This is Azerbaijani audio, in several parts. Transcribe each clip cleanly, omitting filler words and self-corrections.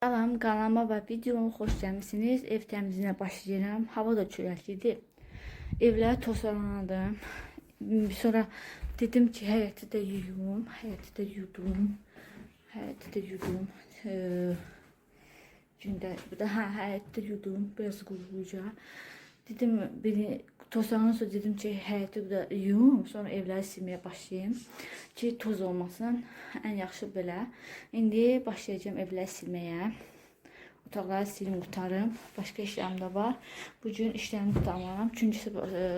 Salam, kanalıma və videoma xoş gəlmisiniz. Ev təmizliyinə başlayıram. Hava da çörəklidir. Evləri tozaladım. Sonra dedim ki, həyəti də yuyum. Həyəti də yudum. Həyəti də yudum. Gündə bir də həyəti də yudum. Biraz quruyacaq. Dedim, beni tozlanan sonra dedim ki, həyəti də yuyum. Sonra evləri silməyə başlayayım. Ki, toz olmasın. Ən yaxşı belə. İndi başlayacağım evləri silməyə. Otaqları silim, qutarım. Başqa işlərim də var. Bugün işlərimi qutarmaram. Çünki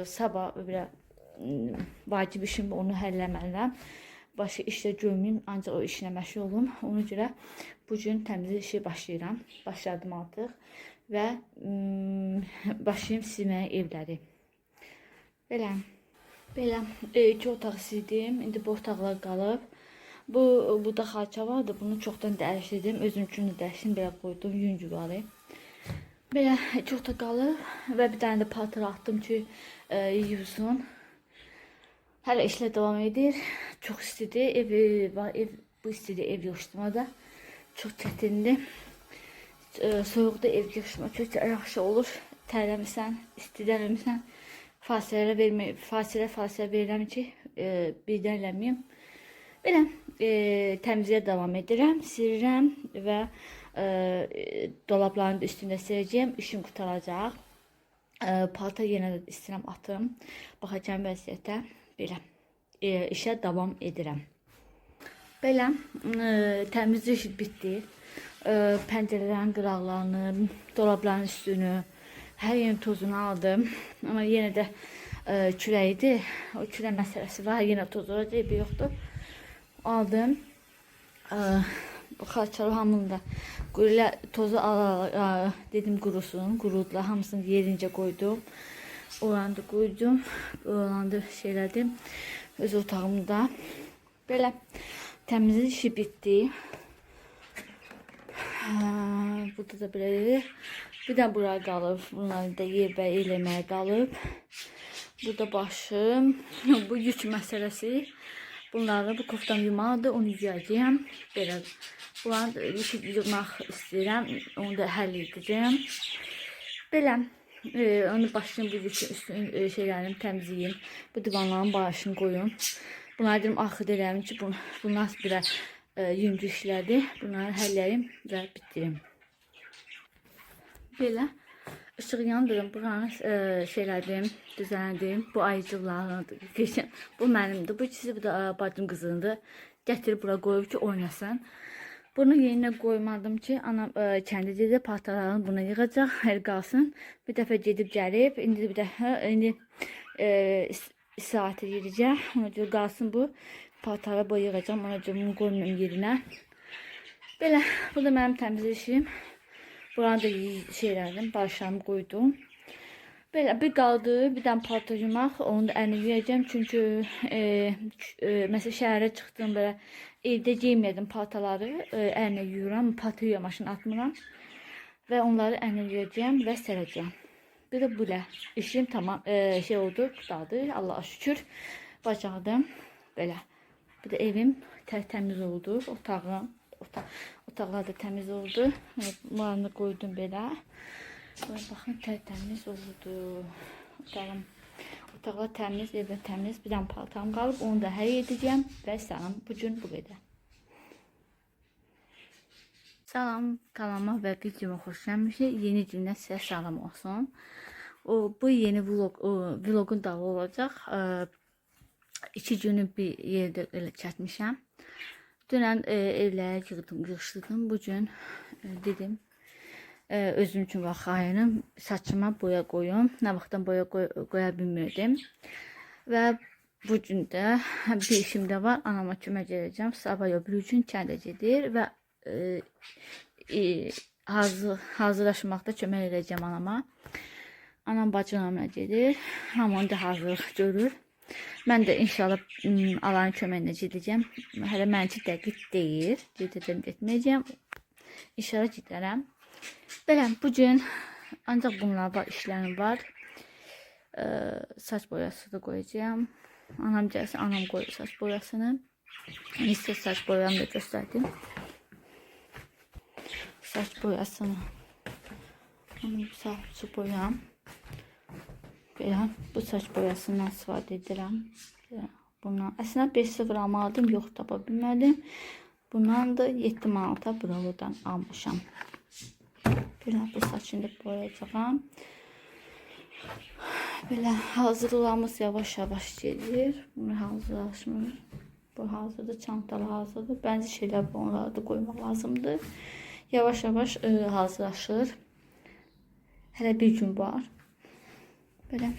sabah belə vacib işim, onu həlləməliyəm. Başqa işlə görməyim, ancaq o işlə məşğul olum. Ona görə bugün təmizlik işi başlayıram. Başladım artıq. Və başlayayım silməyə evləri. Belə iki otaq sildim. İndi bu otaqlar qalıb. Bu da xalça vardı. Bunu çoxdan dəyişdirdim. Özüm üçün də dəyişdim. Belə qoydum. Yüngüləri. Belə iki otaq qalıb. Və bir dənə də paltar atdım ki, yuyusun. Hələ işlə devam edir. Çox istidir. Bu istidir ev yığışdırmada. Çox çətindir. Soyuqda ev yığışdırma çox yaxşı olur. Tərləmirsən, istidərləmirsən. Fasilə verirəm ki, birdən eləməyim. Belə təmizliyə davam edirəm, silirəm və dolabların da üstündə siləcəyəm. İşim qutaracaq. Paltar yenə də istəyirəm atım. Baxacağım vəziyyətə. Belə işə davam edirəm. Belə təmizlik işi bitdi. Pəncərələrin qıraqlarını, dolabların üstünü, hər yerin tozunu aldım. Amma yenə də küləkdir. O külək məsələsi var. Yenə toz olacaq, evi yoxdur. Aldım. Bu xalçalı hamını da tozu dedim qurusun. Qurudular. Hamısını yerincə qoydum. Oranı da qoydum. Oranı da şeylədim. Öz otağımda. Belə təmizlik işi bitdi. Burada da belədir. Bir də buraya qalıb. Bunları da yerbəy eləməyə qalıb. Burada başım. Bu yük məsələsi. Bunları bu koftam yumalıdır. Onu yuyacağım. Belə. Bunları da yumaq istəyirəm. Onu da həll edəcəm. Belə. Onu başlayayım bu yükün şeylərini təmizləyim. Bu divanların başını qoyun. Bunları dedim axıd elərim ki, bunlar bir yüngü işlərdir. Bunları həlləyim və bitirim. Belə ışıq yandırım. Buranı şeylədim, düzəndim. Bu ayıcıqlardır. Bu mənimdir. Bu ikisi bu da bacım qızındır. Gətirib bura qoyub ki, oynasın. Bunu yerinə qoymadım ki, anam kəndi gedib paltarlarını buna yığacaq, hər qalsın. Bir dəfə gedib gəlib, indi bir dəfə istirahətə gedəcək. Ona görə qalsın bu. Paltarı boya yığacağım, ona görə bunu qoymayayım yerinə. Belə, bu da mənim təmizlik işim. Buranı da şeylərdim, başlarımı qoydum. Belə, bir qaldı, bir dənə paltar yumaq, onu da əlini yuyacağım. Çünki məsələn, şəhərə çıxdım, belə evdə giyməyədim paltarları, əlini yuyuram, paltar yuya maşını atmıram. Və onları əlini yuyacağım və sərəcəyəm. Bir də belə, işim tamam, şey oldu, qurtardı, Allah'a şükür, bacardım. Belə, bir də evim təmiz oldu, otaqlar da təmiz oldu. Bunlarını qoydum belə. Baxın, təmiz oldu. Otaqlar təmiz, evdə təmiz. Bir dənə paltarım qalıb, onu da həll edəcəm və salam, bugün bu qədər. Salam, kanalıma və videoma xoş gəlmişik. Yeni gündən sizə salam olsun. Bu yeni vlogun dalı olacaq. 2 günü bir yerdə çəkmişəm. Dünən evləri yığışdırdım. Bugün dedim, özüm üçün vaxt ayırım, saçıma boya qoyum. Nə vaxtdan boya qoya bilmirdim. Və bugün də bir işim də var. Anama kömək edəcəm. Sabah bir gün kəndə gedir və hazırlaşmaqda kömək edəcəm anama. Anam bacılarına gedir. Hamı da hazırlıq görür. Mən də inşallah Allahın köməyinə gedəcəm. Hələ mənki dəqiq deyil. Gedəcəm, getməyəcəm. İnşallah gedərəm. Belə, bugün ancaq bunlar var, işlərim var. Saç boyası da qoyacağım. Anam gəlsin, anam qoyur saç boyasını. İstə saç boyamı da göstərdim. saç boyasını. Onu saç boyam. Belə bu saç boyasından istifadə edirəm. Bundan əslində 5-0 almalıydım, yox tapa bilmədim. Bundan da 7 manata Bravo'dan almışam. Belə bu saçını boyayacağam. Belə hazırlamamız yavaş-yavaş gedir. Bunu hazırlaşmır. Bu hazırdır, çantalı hazırdır. Bənzi şeylər bu onları da qoymaq lazımdır. Yavaş-yavaş hazırlaşır. Hələ bir gün var. Belə.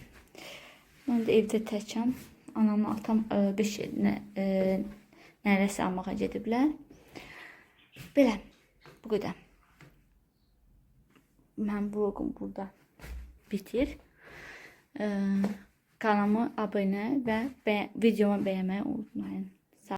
Mən də evdə təkəm. Anamla atam 5 nərəsə almağa gediblər. Belə. Bu qədər. Mən vloqum burada bitir. Kanalıma abunə və videomu bəyənməyi unutmayın.